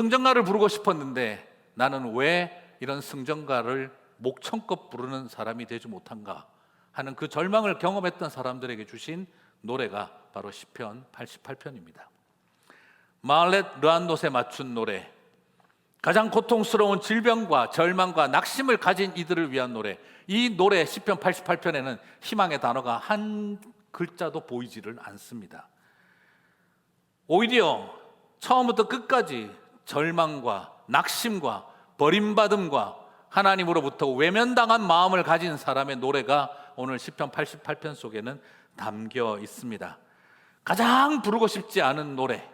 승전가를 부르고 싶었는데 나는 왜 이런 승전가를 목청껏 부르는 사람이 되지 못한가 하는 그 절망을 경험했던 사람들에게 주신 노래가 바로 시편 88편입니다. 마을렛 르안노스에 맞춘 노래, 가장 고통스러운 질병과 절망과 낙심을 가진 이들을 위한 노래. 이 노래 시편 88편에는 희망의 단어가 한 글자도 보이지를 않습니다. 오히려 처음부터 끝까지 절망과 낙심과 버림받음과 하나님으로부터 외면당한 마음을 가진 사람의 노래가 오늘 시편 88편 속에는 담겨 있습니다. 가장 부르고 싶지 않은 노래,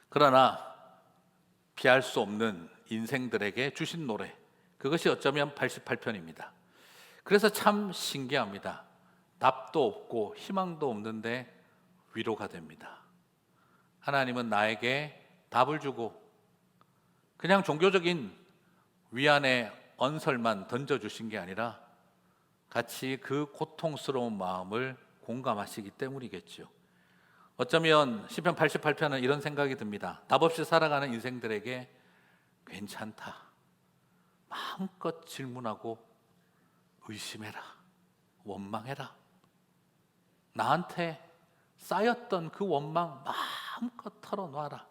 그러나 피할 수 없는 인생들에게 주신 노래, 그것이 어쩌면 88편입니다. 그래서 참 신기합니다. 답도 없고 희망도 없는데 위로가 됩니다. 하나님은 나에게 답을 주고 그냥 종교적인 위안의 언설만 던져주신 게 아니라 같이 그 고통스러운 마음을 공감하시기 때문이겠죠. 어쩌면 시편 88편은 이런 생각이 듭니다. 답 없이 살아가는 인생들에게 괜찮다, 마음껏 질문하고 의심해라, 원망해라. 나한테 쌓였던 그 원망 마음껏 털어놔라.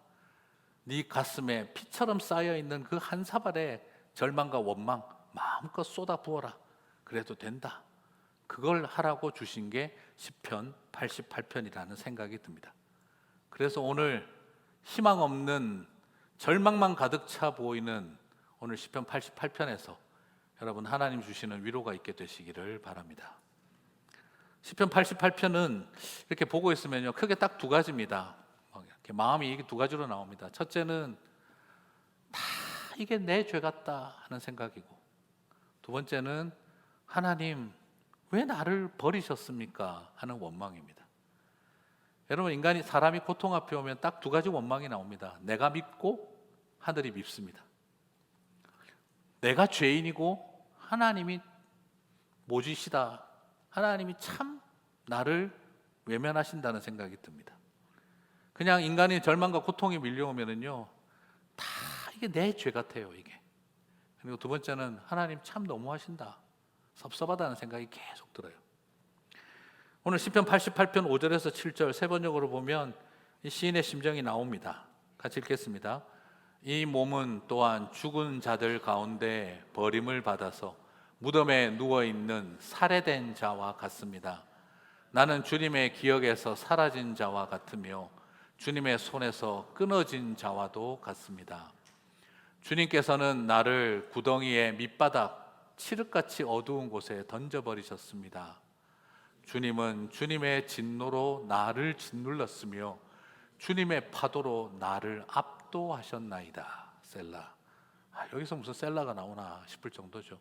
네 가슴에 피처럼 쌓여있는 그 한 사발의 절망과 원망 마음껏 쏟아부어라. 그래도 된다. 그걸 하라고 주신 게 시편 88편이라는 생각이 듭니다. 그래서 오늘 희망 없는 절망만 가득 차 보이는 오늘 시편 88편에서 여러분 하나님 주시는 위로가 있게 되시기를 바랍니다. 시편 88편은 이렇게 보고 있으면요, 크게 딱 두 가지입니다. 이렇게 마음이 두 가지로 나옵니다. 첫째는 다 이게 내 죄 같다 하는 생각이고, 두 번째는 하나님 왜 나를 버리셨습니까 하는 원망입니다. 여러분, 인간이 사람이 고통 앞에 오면 딱 두 가지 원망이 나옵니다. 내가 믿고 하늘이 밉습니다. 내가 죄인이고 하나님이 모지시다, 하나님이 참 나를 외면하신다는 생각이 듭니다. 그냥 인간의 절망과 고통이 밀려오면은요, 다 이게 내 죄 같아요, 이게. 그리고 두 번째는 하나님 참 너무하신다, 섭섭하다는 생각이 계속 들어요. 오늘 시편 88편 5절에서 7절 세 번역으로 보면 이 시인의 심정이 나옵니다. 같이 읽겠습니다. 이 몸은 또한 죽은 자들 가운데 버림을 받아서 무덤에 누워있는 살해된 자와 같습니다. 나는 주님의 기억에서 사라진 자와 같으며 주님의 손에서 끊어진 자와도 같습니다. 주님께서는 나를 구덩이의 밑바닥 칠흑같이 어두운 곳에 던져버리셨습니다. 주님은 주님의 진노로 나를 짓눌렀으며 주님의 파도로 나를 압도하셨나이다. 셀라. 여기서 무슨 셀라가 나오나 싶을 정도죠.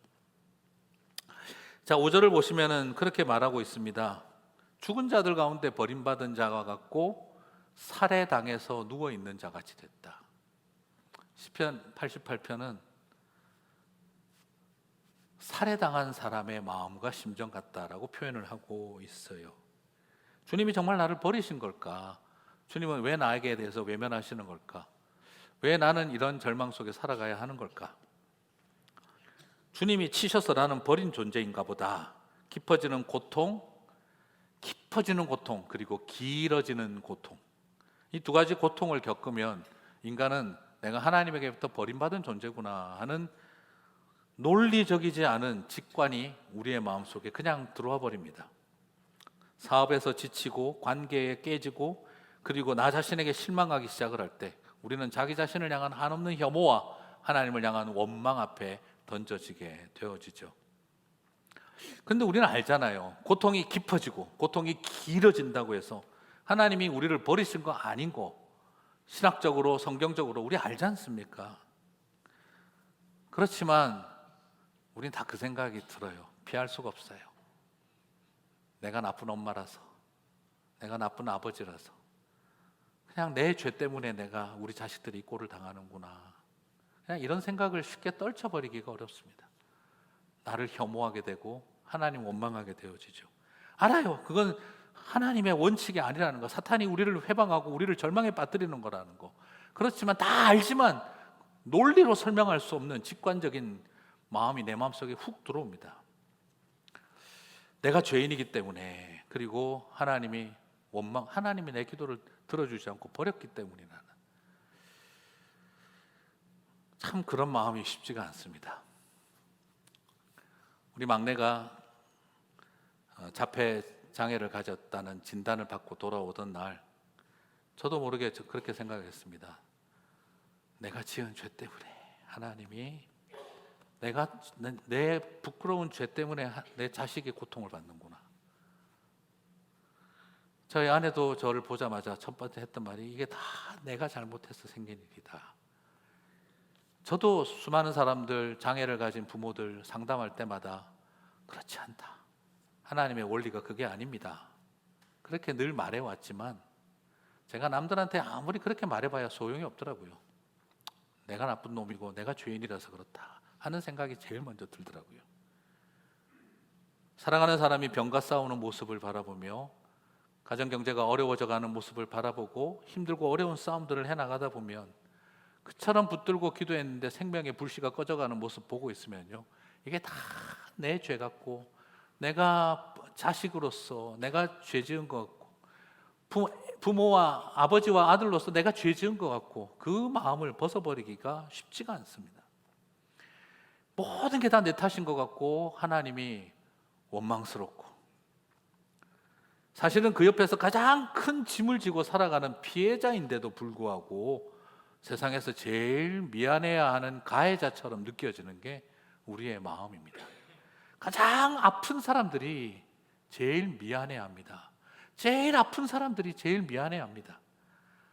자, 5절을 보시면은 그렇게 말하고 있습니다. 죽은 자들 가운데 버림받은 자와 같고 살해당해서 누워있는 자같이 됐다. 시편 88편은 살해당한 사람의 마음과 심정 같다라고 표현을 하고 있어요. 주님이 정말 나를 버리신 걸까? 주님은 왜 나에게 대해서 외면하시는 걸까? 왜 나는 이런 절망 속에 살아가야 하는 걸까? 주님이 치셔서 나는 버린 존재인가 보다. 깊어지는 고통, 그리고 길어지는 고통. 이 두 가지 고통을 겪으면 인간은 내가 하나님에게부터 버림받은 존재구나 하는 논리적이지 않은 직관이 우리의 마음속에 그냥 들어와 버립니다. 사업에서 지치고 관계에 깨지고 그리고 나 자신에게 실망하기 시작을 할 때 우리는 자기 자신을 향한 한없는 혐오와 하나님을 향한 원망 앞에 던져지게 되어지죠. 그런데 우리는 알잖아요. 고통이 깊어지고 고통이 길어진다고 해서 하나님이 우리를 버리신 거 아닌 거 신학적으로 성경적으로 우리 알지 않습니까? 그렇지만 우린 다 그 생각이 들어요. 피할 수가 없어요. 내가 나쁜 엄마라서, 내가 나쁜 아버지라서, 그냥 내 죄 때문에 내가 우리 자식들이 이 꼴을 당하는구나, 그냥 이런 생각을 쉽게 떨쳐버리기가 어렵습니다. 나를 혐오하게 되고 하나님 원망하게 되어지죠. 알아요. 그건 하나님의 원칙이 아니라는 거, 사탄이 우리를 회방하고 우리를 절망에 빠뜨리는 거라는 거. 그렇지만 다 알지만 논리로 설명할 수 없는 직관적인 마음이 내 마음속에 훅 들어옵니다. 내가 죄인이기 때문에, 그리고 하나님이 내 기도를 들어주지 않고 버렸기 때문이라는, 참 그런 마음이 쉽지가 않습니다. 우리 막내가 자폐 장애를 가졌다는 진단을 받고 돌아오던 날, 저도 모르게 그렇게 생각했습니다. 내가 지은 죄 때문에 하나님이, 내 부끄러운 죄 때문에 내 자식이 고통을 받는구나. 저희 아내도 저를 보자마자 첫 번째 했던 말이, 이게 다 내가 잘못해서 생긴 일이다. 저도 수많은 사람들, 장애를 가진 부모들 상담할 때마다 그렇지 않다, 하나님의 원리가 그게 아닙니다, 그렇게 늘 말해왔지만, 제가 남들한테 아무리 그렇게 말해봐야 소용이 없더라고요. 내가 나쁜 놈이고 내가 죄인이라서 그렇다 하는 생각이 제일 먼저 들더라고요. 사랑하는 사람이 병과 싸우는 모습을 바라보며, 가정경제가 어려워져가는 모습을 바라보고 힘들고 어려운 싸움들을 해나가다 보면, 그처럼 붙들고 기도했는데 생명의 불씨가 꺼져가는 모습 보고 있으면요, 이게 다 내 죄 같고, 내가 자식으로서 내가 죄 지은 것 같고, 부모와 아버지와 아들로서 내가 죄 지은 것 같고, 그 마음을 벗어버리기가 쉽지가 않습니다. 모든 게 다 내 탓인 것 같고, 하나님이 원망스럽고, 사실은 그 옆에서 가장 큰 짐을 지고 살아가는 피해자인데도 불구하고 세상에서 제일 미안해야 하는 가해자처럼 느껴지는 게 우리의 마음입니다. 가장 아픈 사람들이 제일 미안해합니다. 제일 아픈 사람들이 제일 미안해합니다.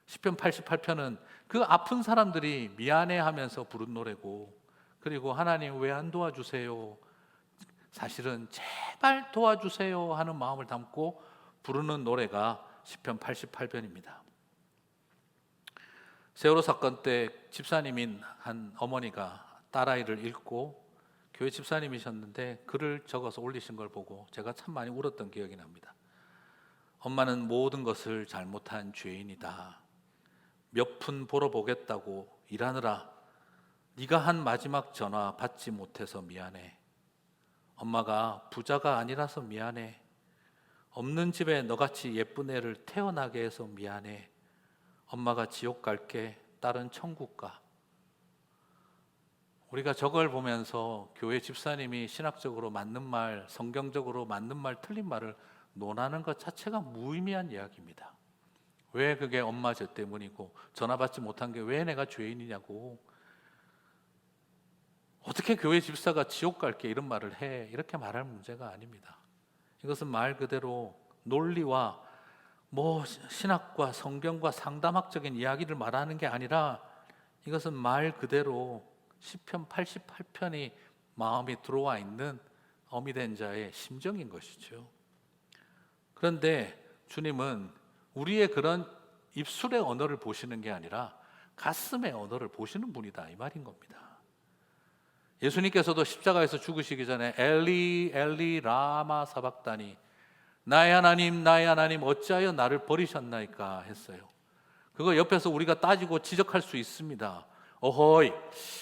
시편 88편은 그 아픈 사람들이 미안해하면서 부른 노래고, 그리고 하나님 왜 안 도와주세요, 사실은 제발 도와주세요 하는 마음을 담고 부르는 노래가 시편 88편입니다. 세월호 사건 때 집사님인 한 어머니가 딸아이를 잃고 교회 집사님이셨는데 글을 적어서 올리신 걸 보고 제가 참 많이 울었던 기억이 납니다. 엄마는 모든 것을 잘못한 죄인이다. 몇 푼 벌어보겠다고 일하느라 네가 한 마지막 전화 받지 못해서 미안해. 엄마가 부자가 아니라서 미안해. 없는 집에 너같이 예쁜 애를 태어나게 해서 미안해. 엄마가 지옥 갈게, 딸은 천국 가. 우리가 저걸 보면서 교회 집사님이 신학적으로 맞는 말, 성경적으로 맞는 말, 틀린 말을 논하는 것 자체가 무의미한 이야기입니다. 왜 그게 엄마 죄 때문이고 전화 받지 못한 게 왜 내가 죄인이냐고, 어떻게 교회 집사가 지옥 갈게 이런 말을 해, 이렇게 말할 문제가 아닙니다. 이것은 말 그대로 논리와 신학과 성경과 상담학적인 이야기를 말하는 게 아니라, 이것은 말 그대로 시편 88편이 마음에 들어와 있는 어미된 자의 심정인 것이죠. 그런데 주님은 우리의 그런 입술의 언어를 보시는 게 아니라 가슴의 언어를 보시는 분이다, 이 말인 겁니다. 예수님께서도 십자가에서 죽으시기 전에 엘리 엘리 라마 사박다니, 나의 하나님 어찌하여 나를 버리셨나이까 했어요. 그거 옆에서 우리가 따지고 지적할 수 있습니다. 어허이,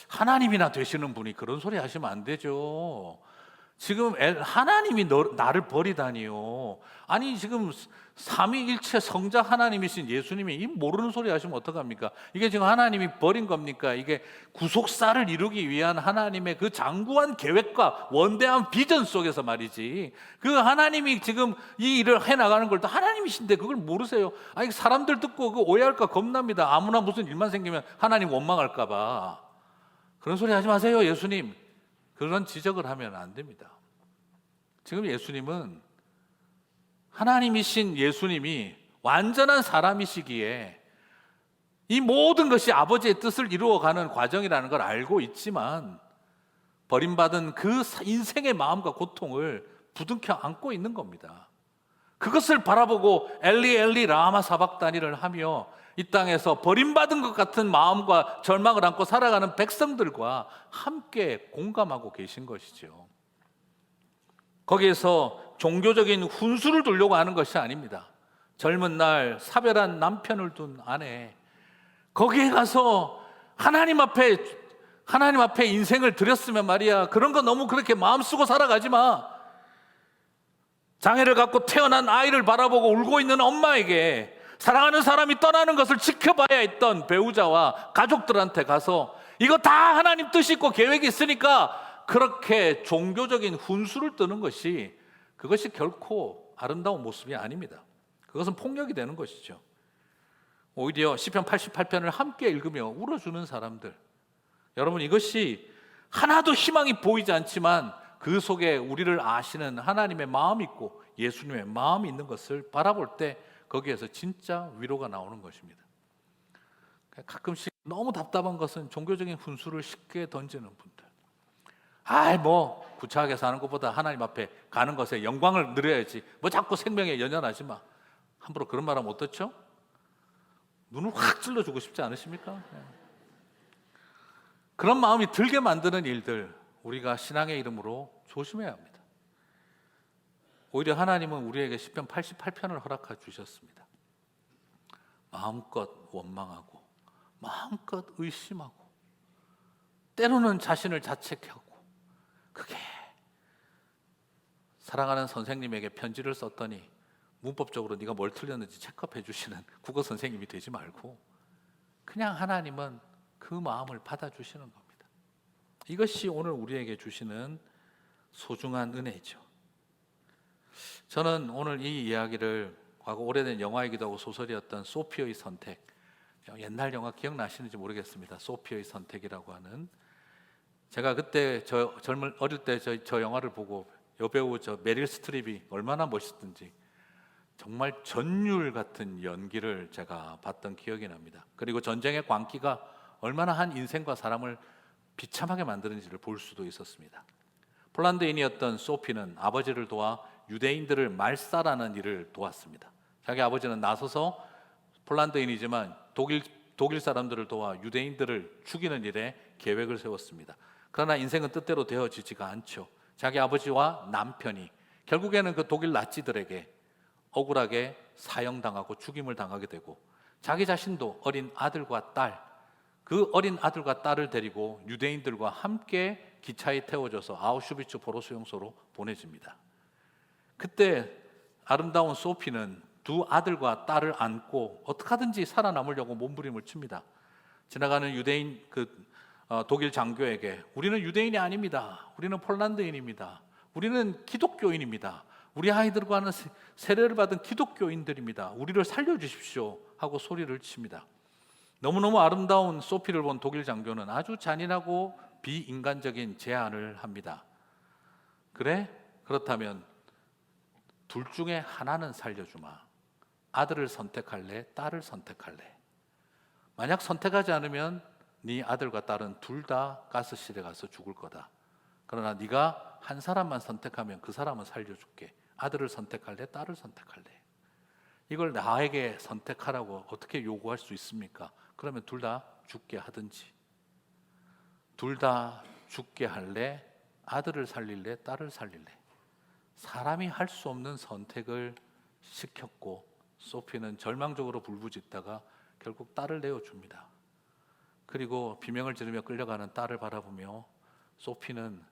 하나님이나 되시는 분이 그런 소리 하시면 안 되죠. 지금 하나님이 나를 버리다니요. 아니 지금 삼위일체 성자 하나님이신 예수님이 이 모르는 소리 하시면 어떡합니까? 이게 지금 하나님이 버린 겁니까? 이게 구속사를 이루기 위한 하나님의 그 장구한 계획과 원대한 비전 속에서 말이지, 그 하나님이 지금 이 일을 해나가는 걸 또 하나님이신데 그걸 모르세요? 아니 사람들 듣고 그 오해할까 겁납니다. 아무나 무슨 일만 생기면 하나님 원망할까 봐. 그런 소리 하지 마세요, 예수님. 그런 지적을 하면 안 됩니다. 지금 예수님은, 하나님이신 예수님이 완전한 사람이시기에 이 모든 것이 아버지의 뜻을 이루어가는 과정이라는 걸 알고 있지만, 버림받은 그 인생의 마음과 고통을 부둥켜 안고 있는 겁니다. 그것을 바라보고 엘리 엘리 라마 사박다니를 하며 이 땅에서 버림받은 것 같은 마음과 절망을 안고 살아가는 백성들과 함께 공감하고 계신 것이죠. 거기에서 종교적인 훈수를 두려고 하는 것이 아닙니다. 젊은 날 사별한 남편을 둔 아내, 거기에 가서 하나님 앞에 인생을 드렸으면 말이야. 그런 거 너무 그렇게 마음 쓰고 살아가지 마. 장애를 갖고 태어난 아이를 바라보고 울고 있는 엄마에게 사랑하는 사람이 떠나는 것을 지켜봐야 했던 배우자와 가족들한테 가서 이거 다 하나님 뜻이 있고 계획이 있으니까 그렇게 종교적인 훈수를 뜨는 것이, 그것이 결코 아름다운 모습이 아닙니다. 그것은 폭력이 되는 것이죠. 오히려 시편 88편을 함께 읽으며 울어주는 사람들, 여러분, 이것이 하나도 희망이 보이지 않지만 그 속에 우리를 아시는 하나님의 마음이 있고 예수님의 마음이 있는 것을 바라볼 때 거기에서 진짜 위로가 나오는 것입니다. 가끔씩 너무 답답한 것은 종교적인 훈수를 쉽게 던지는 분들. 구차하게 사는 것보다 하나님 앞에 가는 것에 영광을 누려야지. 자꾸 생명에 연연하지 마. 함부로 그런 말 하면 어떻죠? 눈을 확 찔러주고 싶지 않으십니까? 그런 마음이 들게 만드는 일들, 우리가 신앙의 이름으로 조심해야 합니다. 오히려 하나님은 우리에게 시편 88편을 허락해 주셨습니다. 마음껏 원망하고 마음껏 의심하고 때로는 자신을 자책하고, 그게 사랑하는 선생님에게 편지를 썼더니 문법적으로 네가 뭘 틀렸는지 체크해 주시는 국어 선생님이 되지 말고 그냥 하나님은 그 마음을 받아주시는 겁니다. 이것이 오늘 우리에게 주시는 소중한 은혜죠. 저는 오늘 이 이야기를 과거 오래된 영화이기도 하고 소설이었던 소피의 선택, 옛날 영화 기억나시는지 모르겠습니다. 소피의 선택이라고 하는, 제가 그때 어릴 때 저 영화를 보고 여배우 메릴 스트립이 얼마나 멋있든지 정말 전율 같은 연기를 제가 봤던 기억이 납니다. 그리고 전쟁의 광기가 얼마나 한 인생과 사람을 비참하게 만드는지를 볼 수도 있었습니다. 폴란드인이었던 소피는 아버지를 도와 유대인들을 말살하는 일을 도왔습니다. 자기 아버지는 나서서 폴란드인이지만 독일 사람들을 도와 유대인들을 죽이는 일에 계획을 세웠습니다. 그러나 인생은 뜻대로 되어지지가 않죠. 자기 아버지와 남편이 결국에는 그 독일 나치들에게 억울하게 사형당하고 죽임을 당하게 되고, 자기 자신도 어린 아들과 딸, 그 어린 아들과 딸을 데리고 유대인들과 함께 기차에 태워져서 아우슈비츠 포로 수용소로 보내집니다. 그때 아름다운 소피는 두 아들과 딸을 안고 어떻게 하든지 살아남으려고 몸부림을 칩니다. 지나가는 유대인 독일 장교에게 우리는 유대인이 아닙니다. 우리는 폴란드인입니다. 우리는 기독교인입니다. 우리 아이들과는 세례를 받은 기독교인들입니다. 우리를 살려주십시오 하고 소리를 칩니다. 너무너무 아름다운 소피를 본 독일 장교는 아주 잔인하고 비인간적인 제안을 합니다. 그래? 그렇다면 둘 중에 하나는 살려주마. 아들을 선택할래? 딸을 선택할래? 만약 선택하지 않으면 네 아들과 딸은 둘 다 가스실에 가서 죽을 거다. 그러나 네가 한 사람만 선택하면 그 사람은 살려줄게. 아들을 선택할래? 딸을 선택할래? 이걸 나에게 선택하라고 어떻게 요구할 수 있습니까? 그러면 둘 다 죽게 하든지. 둘 다 죽게 할래? 아들을 살릴래? 딸을 살릴래? 사람이 할 수 없는 선택을 시켰고, 소피는 절망적으로 불부짖다가 결국 딸을 내어줍니다. 그리고 비명을 지르며 끌려가는 딸을 바라보며 소피는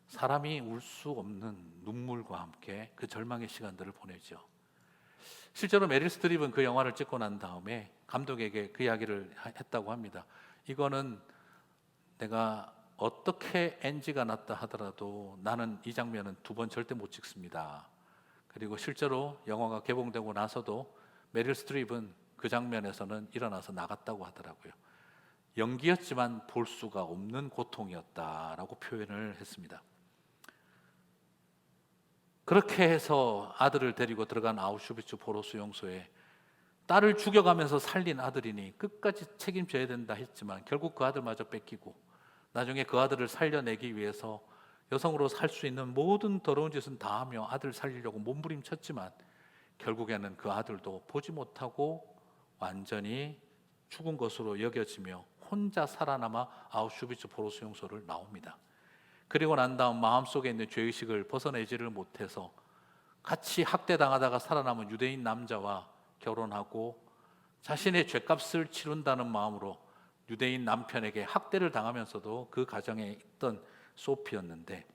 사람이 울 수 없는 눈물과 함께 그 절망의 시간들을 보내죠. 실제로 메릴 스트립은 그 영화를 찍고 난 다음에 감독에게 그 이야기를 했다고 합니다. 이거는 내가 어떻게 NG가 났다 하더라도 나는 이 장면은 두 번 절대 못 찍습니다. 그리고 실제로 영화가 개봉되고 나서도 메릴 스트립은 그 장면에서는 일어나서 나갔다고 하더라고요. 연기였지만 볼 수가 없는 고통이었다라고 표현을 했습니다. 그렇게 해서 아들을 데리고 들어간 아우슈비츠 포로 수용소에 딸을 죽여가면서 살린 아들이니 끝까지 책임져야 된다 했지만 결국 그 아들마저 뺏기고, 나중에 그 아들을 살려내기 위해서 여성으로 살 수 있는 모든 더러운 짓은 다 하며 아들을 살리려고 몸부림쳤지만 결국에는 그 아들도 보지 못하고 완전히 죽은 것으로 여겨지며 혼자 살아남아 아우슈비츠 포로 수용소를 나옵니다. 그리고 난 다음 마음속에 있는 죄의식을 벗어내지를 못해서 같이 학대당하다가 살아남은 유대인 남자와 결혼하고 자신의 죄값을 치른다는 마음으로 유대인 남편에게 학대를 당하면서도 그 가정에 있던 소피였는데,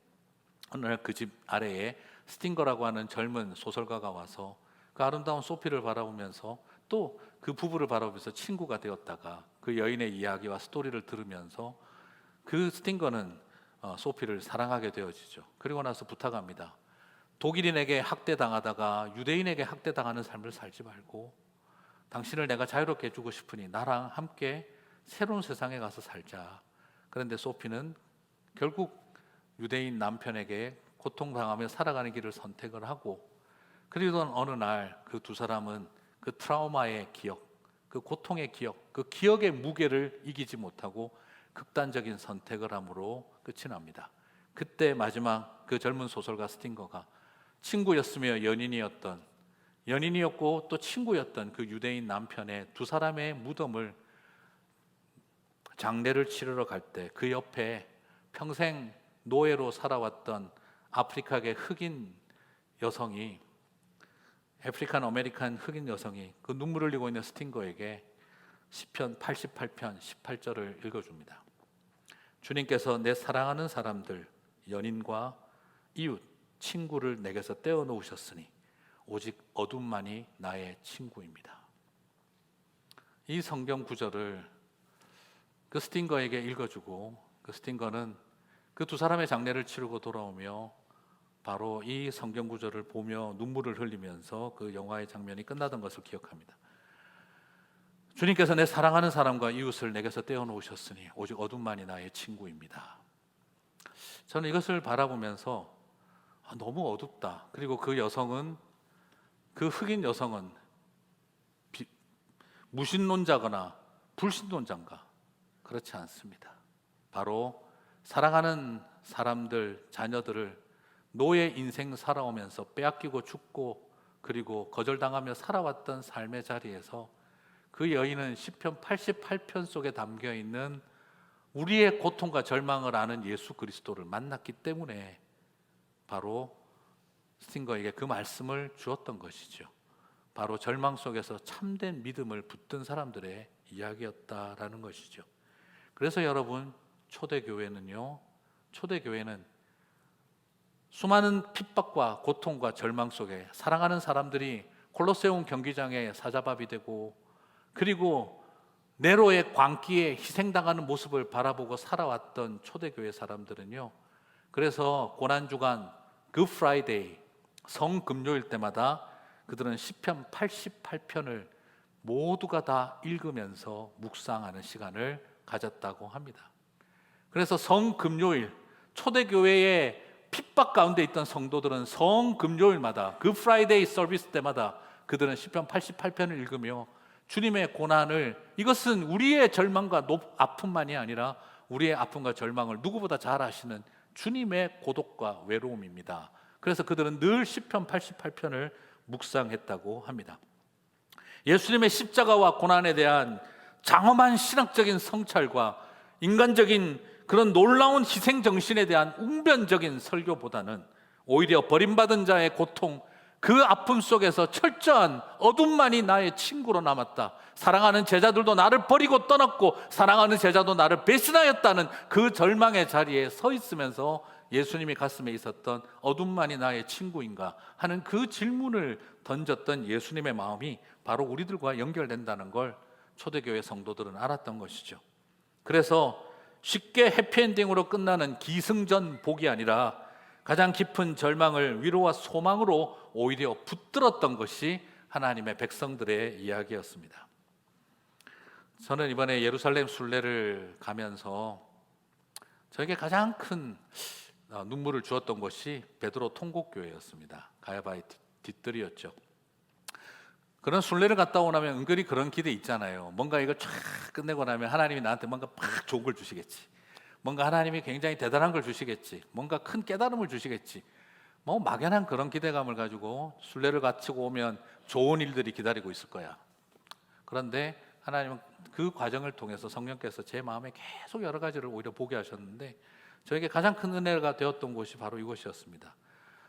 어느 날 그 집 아래에 스팅거라고 하는 젊은 소설가가 와서 그 아름다운 소피를 바라보면서 또 그 부부를 바라보면서 친구가 되었다가 그 여인의 이야기와 스토리를 들으면서 그 스팅거는 소피를 사랑하게 되어지죠. 그리고 나서 부탁합니다. 독일인에게 학대당하다가 유대인에게 학대당하는 삶을 살지 말고 당신을 내가 자유롭게 해주고 싶으니 나랑 함께 새로운 세상에 가서 살자. 그런데 소피는 결국 유대인 남편에게 고통당하며 살아가는 길을 선택을 하고, 그리고 어느 날 그 두 사람은 그 트라우마의 기억, 그 고통의 기억, 그 기억의 무게를 이기지 못하고 극단적인 선택을 함으로 끝이 납니다. 그때 마지막 그 젊은 소설가 스팅거가 친구였으며 연인이었고 또 친구였던 그 유대인 남편의 두 사람의 무덤을 장례를 치르러 갈 때 그 옆에 평생 노예로 살아왔던 아프리카계 흑인 여성이, 아프리칸 아메리칸 흑인 여성이 그 눈물을 흘리고 있는 스팅거에게 시편 88편 18절을 읽어줍니다. 주님께서 내 사랑하는 사람들, 연인과 이웃, 친구를 내게서 떼어놓으셨으니 오직 어둠만이 나의 친구입니다. 이 성경 구절을 그 스팅거에게 읽어주고, 그 스팅거는 그 두 사람의 장례를 치르고 돌아오며 바로 이 성경 구절을 보며 눈물을 흘리면서 그 영화의 장면이 끝나던 것을 기억합니다. 주님께서 내 사랑하는 사람과 이웃을 내게서 떼어놓으셨으니 오직 어둠만이 나의 친구입니다. 저는 이것을 바라보면서 너무 어둡다. 그리고 그 여성은, 그 흑인 여성은 무신론자거나 불신론자인가? 그렇지 않습니다. 바로 사랑하는 사람들, 자녀들을 노예 인생 살아오면서 빼앗기고 죽고 그리고 거절당하며 살아왔던 삶의 자리에서 그 여인은 시편 88편 속에 담겨있는 우리의 고통과 절망을 아는 예수 그리스도를 만났기 때문에 바로 스팅거에게 그 말씀을 주었던 것이죠. 바로 절망 속에서 참된 믿음을 붙든 사람들의 이야기였다라는 것이죠. 그래서 여러분, 초대교회는 수많은 핍박과 고통과 절망 속에 사랑하는 사람들이 콜로세움 경기장에 사자밥이 되고, 그리고 네로의 광기에 희생당하는 모습을 바라보고 살아왔던 초대교회 사람들은요, 그래서 고난주간 굿 프라이데이, 성금요일 때마다 그들은 시편 88편을 모두가 다 읽으면서 묵상하는 시간을 가졌다고 합니다. 그래서 성금요일, 초대교회의 핍박 가운데 있던 성도들은 성금요일마다 그 프라이데이 서비스 때마다 그들은 시편 88편을 읽으며 주님의 고난을, 이것은 우리의 절망과 아픔만이 아니라 우리의 아픔과 절망을 누구보다 잘 아시는 주님의 고독과 외로움입니다. 그래서 그들은 늘 시편 88편을 묵상했다고 합니다. 예수님의 십자가와 고난에 대한 장엄한 신학적인 성찰과 인간적인 그런 놀라운 희생 정신에 대한 웅변적인 설교보다는 오히려 버림받은 자의 고통, 그 아픔 속에서 철저한 어둠만이 나의 친구로 남았다, 사랑하는 제자들도 나를 버리고 떠났고 사랑하는 제자도 나를 배신하였다는 그 절망의 자리에 서 있으면서 예수님이 가슴에 있었던 어둠만이 나의 친구인가 하는 그 질문을 던졌던 예수님의 마음이 바로 우리들과 연결된다는 걸 초대교회 성도들은 알았던 것이죠. 그래서 쉽게 해피엔딩으로 끝나는 기승전 복이 아니라 가장 깊은 절망을 위로와 소망으로 오히려 붙들었던 것이 하나님의 백성들의 이야기였습니다. 저는 이번에 예루살렘 순례를 가면서 저에게 가장 큰 눈물을 주었던 것이 베드로 통곡교회였습니다. 가야바의 뒤뜰이었죠. 그런 순례를 갔다 오고 나면 은근히 그런 기대 있잖아요. 뭔가 이걸 쫙 끝내고 나면 하나님이 나한테 뭔가 팍 좋은 걸 주시겠지, 뭔가 하나님이 굉장히 대단한 걸 주시겠지, 뭔가 큰 깨달음을 주시겠지, 뭐 막연한 그런 기대감을 가지고 순례를 마치고 오면 좋은 일들이 기다리고 있을 거야. 그런데 하나님은 그 과정을 통해서 성령께서 제 마음에 계속 여러 가지를 오히려 보게 하셨는데, 저에게 가장 큰 은혜가 되었던 곳이 바로 이곳이었습니다.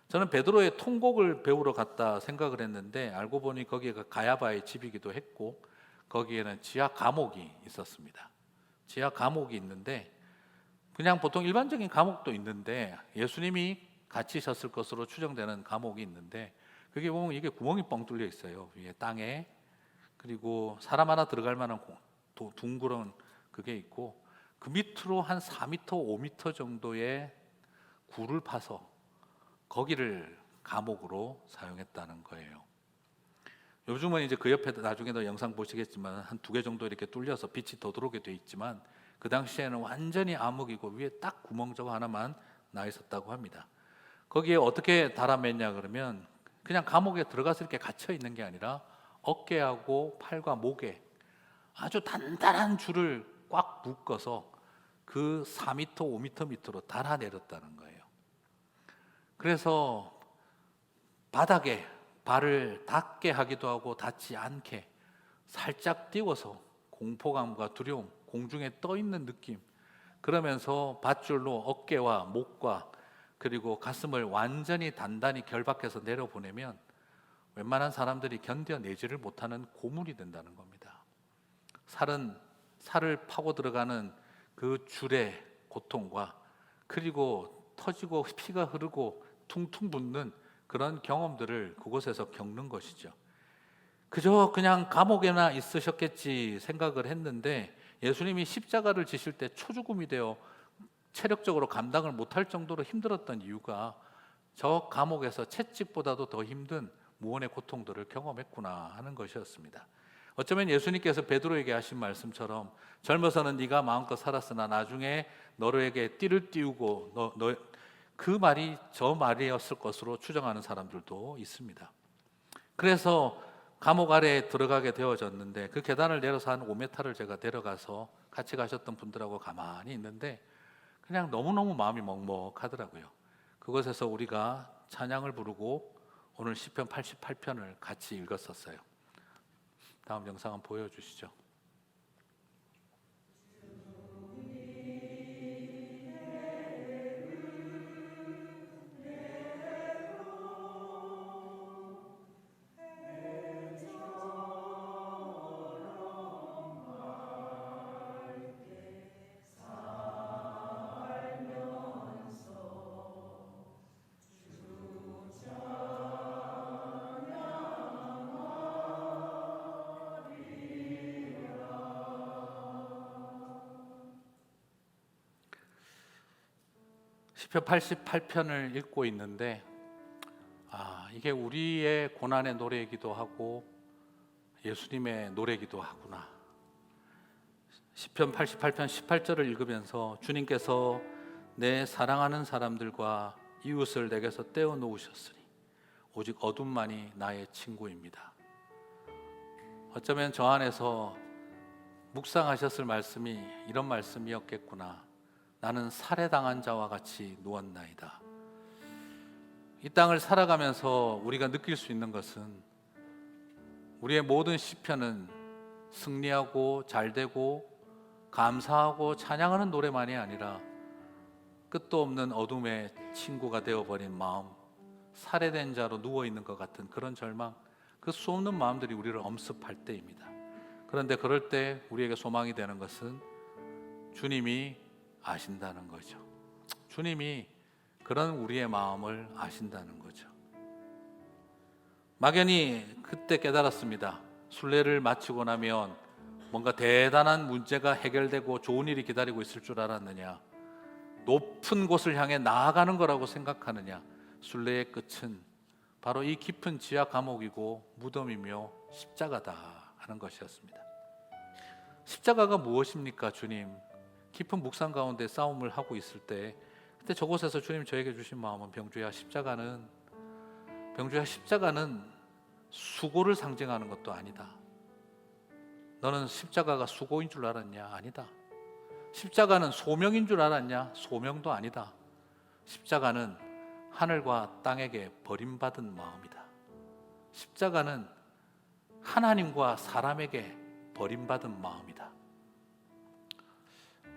저는 베드로의 통곡을 배우러 갔다 생각을 했는데 알고 보니 거기가 가야바의 집이기도 했고, 거기에는 지하 감옥이 있었습니다. 지하 감옥이 있는데 그냥 보통 일반적인 감옥도 있는데 예수님이 갇히셨을 것으로 추정되는 감옥이 있는데 그게 보면 이게 구멍이 뻥 뚫려 있어요. 위에 땅에. 그리고 사람 하나 들어갈 만한 둥그런 그게 있고 그 밑으로 한 4m, 5m 정도의 굴을 파서 거기를 감옥으로 사용했다는 거예요. 요즘은 이제 그 옆에 나중에도 영상 보시겠지만 한 2개 정도 이렇게 뚫려서 빛이 더 들어오게 돼 있지만 그 당시에는 완전히 암흑이고 위에 딱 구멍 저거 하나만 나 있었다고 합니다. 거기에 어떻게 달아맸냐 그러면 그냥 감옥에 들어가서 이렇게 갇혀 있는 게 아니라 어깨하고 팔과 목에 아주 단단한 줄을 꽉 묶어서 그 4m, 5m 밑으로 달아내렸다는 거예요. 그래서 바닥에 발을 닿게 하기도 하고 닿지 않게 살짝 띄워서 공포감과 두려움, 공중에 떠 있는 느낌, 그러면서 밧줄로 어깨와 목과 그리고 가슴을 완전히 단단히 결박해서 내려보내면 웬만한 사람들이 견뎌내지를 못하는 고문이 된다는 겁니다. 살을 파고 들어가는 그 줄의 고통과 그리고 터지고 피가 흐르고 퉁퉁 붓는 그런 경험들을 그곳에서 겪는 것이죠. 그저 그냥 감옥에나 있으셨겠지 생각을 했는데 예수님이 십자가를 지실 때 초죽음이 되어 체력적으로 감당을 못할 정도로 힘들었던 이유가 저 감옥에서 채찍보다도 더 힘든 무언의 고통들을 경험했구나 하는 것이었습니다. 어쩌면 예수님께서 베드로에게 하신 말씀처럼 젊어서는 네가 마음껏 살았으나 나중에 너에게 띠를 띄우고 그 말이 저 말이었을 것으로 추정하는 사람들도 있습니다. 그래서 감옥 아래에 들어가게 되어졌는데 그 계단을 내려서 한 5m를 제가 내려가서 같이 가셨던 분들하고 가만히 있는데 그냥 너무너무 마음이 먹먹하더라고요. 그곳에서 우리가 찬양을 부르고 오늘 시편 88편을 같이 읽었었어요. 다음 영상 한번 보여주시죠. 시편 88편을 읽고 있는데 이게 우리의 고난의 노래이기도 하고 예수님의 노래이기도 하구나. 시편 88편 18절을 읽으면서 주님께서 내 사랑하는 사람들과 이웃을 내게서 떼어 놓으셨으니 오직 어둠만이 나의 친구입니다. 어쩌면 저 안에서 묵상하셨을 말씀이 이런 말씀이었겠구나. 나는 살해당한 자와 같이 누웠나이다. 이 땅을 살아가면서 우리가 느낄 수 있는 것은 우리의 모든 시편은 승리하고 잘되고 감사하고 찬양하는 노래만이 아니라 끝도 없는 어둠의 친구가 되어버린 마음, 살해된 자로 누워있는 것 같은 그런 절망, 그 수없는 마음들이 우리를 엄습할 때입니다. 그런데 그럴 때 우리에게 소망이 되는 것은 주님이 아신다는 거죠. 주님이 그런 우리의 마음을 아신다는 거죠. 막연히 그때 깨달았습니다. 순례를 마치고 나면 뭔가 대단한 문제가 해결되고 좋은 일이 기다리고 있을 줄 알았느냐, 높은 곳을 향해 나아가는 거라고 생각하느냐, 순례의 끝은 바로 이 깊은 지하 감옥이고 무덤이며 십자가다 하는 것이었습니다. 십자가가 무엇입니까, 주님? 깊은 묵상 가운데 싸움을 하고 있을 때 그때 저곳에서 주님 저에게 주신 마음은 병주야 십자가는 수고를 상징하는 것도 아니다. 너는 십자가가 수고인 줄 알았냐? 아니다. 십자가는 소명인 줄 알았냐? 소명도 아니다. 십자가는 하늘과 땅에게 버림받은 마음이다. 십자가는 하나님과 사람에게 버림받은 마음이다.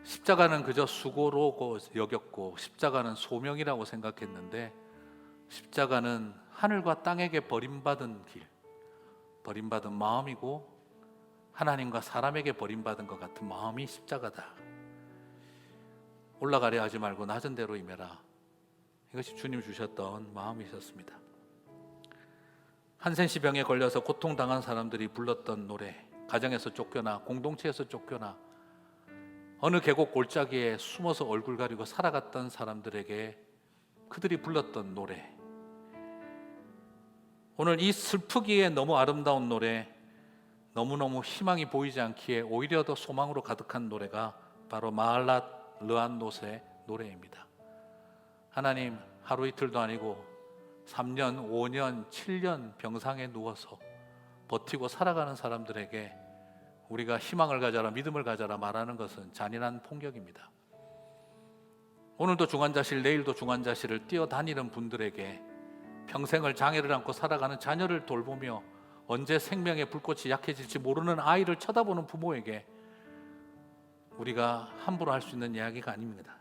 십자가는 그저 수고로 여겼고 십자가는 소명이라고 생각했는데 십자가는 하늘과 땅에게 버림받은 길, 버림받은 마음이고 하나님과 사람에게 버림받은 것 같은 마음이 십자가다. 올라가려 하지 말고 낮은 데로 임해라. 이것이 주님 주셨던 마음이셨습니다. 한센시병에 걸려서 고통당한 사람들이 불렀던 노래, 가정에서 쫓겨나 공동체에서 쫓겨나 어느 계곡 골짜기에 숨어서 얼굴 가리고 살아갔던 사람들에게 그들이 불렀던 노래, 오늘 이 슬프기에 너무 아름다운 노래, 너무너무 희망이 보이지 않기에 오히려 더 소망으로 가득한 노래가 바로 마할랏 르안노스의 노래입니다. 하나님, 하루 이틀도 아니고 3년, 5년, 7년 병상에 누워서 버티고 살아가는 사람들에게 우리가 희망을 가져라, 믿음을 가져라 말하는 것은 잔인한 폭력입니다. 오늘도 중환자실, 내일도 중환자실을 뛰어다니는 분들에게 평생을 장애를 안고 살아가는 자녀를 돌보며 언제 생명의 불꽃이 약해질지 모르는 아이를 쳐다보는 부모에게 우리가 함부로 할 수 있는 이야기가 아닙니다.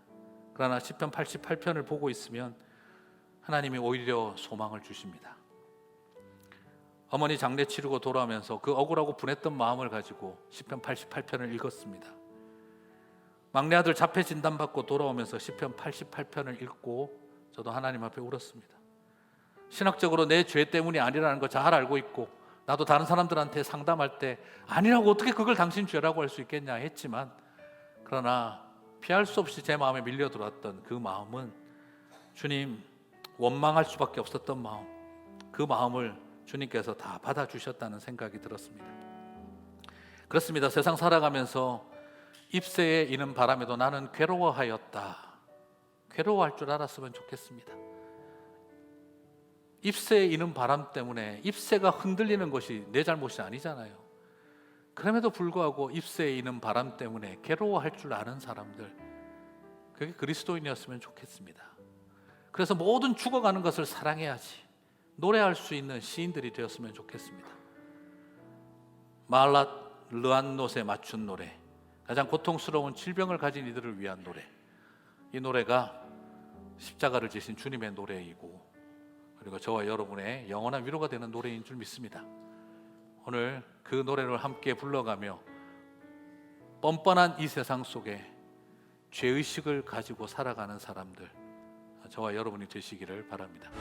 그러나 시편 88편을 보고 있으면 하나님이 오히려 소망을 주십니다. 어머니 장례 치르고 돌아오면서 그 억울하고 분했던 마음을 가지고 시편 88편을 읽었습니다. 막내 아들 자폐 진단받고 돌아오면서 시편 88편을 읽고 저도 하나님 앞에 울었습니다. 신학적으로 내 죄 때문이 아니라는 거 잘 알고 있고 나도 다른 사람들한테 상담할 때 아니라고 어떻게 그걸 당신 죄라고 할 수 있겠냐 했지만, 그러나 피할 수 없이 제 마음에 밀려 들어왔던 그 마음은 주님, 원망할 수밖에 없었던 마음, 그 마음을 주님께서 다 받아주셨다는 생각이 들었습니다. 그렇습니다. 세상 살아가면서 입새에 이는 바람에도 나는 괴로워하였다. 괴로워할 줄 알았으면 좋겠습니다. 입새에 이는 바람 때문에 입새가 흔들리는 것이 내 잘못이 아니잖아요. 그럼에도 불구하고 입새에 이는 바람 때문에 괴로워할 줄 아는 사람들, 그게 그리스도인이었으면 좋겠습니다. 그래서 모든 죽어가는 것을 사랑해야지 노래할 수 있는 시인들이 되었으면 좋겠습니다. 마할랏 르안노스에 맞춘 노래, 가장 고통스러운 질병을 가진 이들을 위한 노래, 이 노래가 십자가를 지신 주님의 노래이고 그리고 저와 여러분의 영원한 위로가 되는 노래인 줄 믿습니다. 오늘 그 노래를 함께 불러가며 뻔뻔한 이 세상 속에 죄의식을 가지고 살아가는 사람들, 저와 여러분이 되시기를 바랍니다.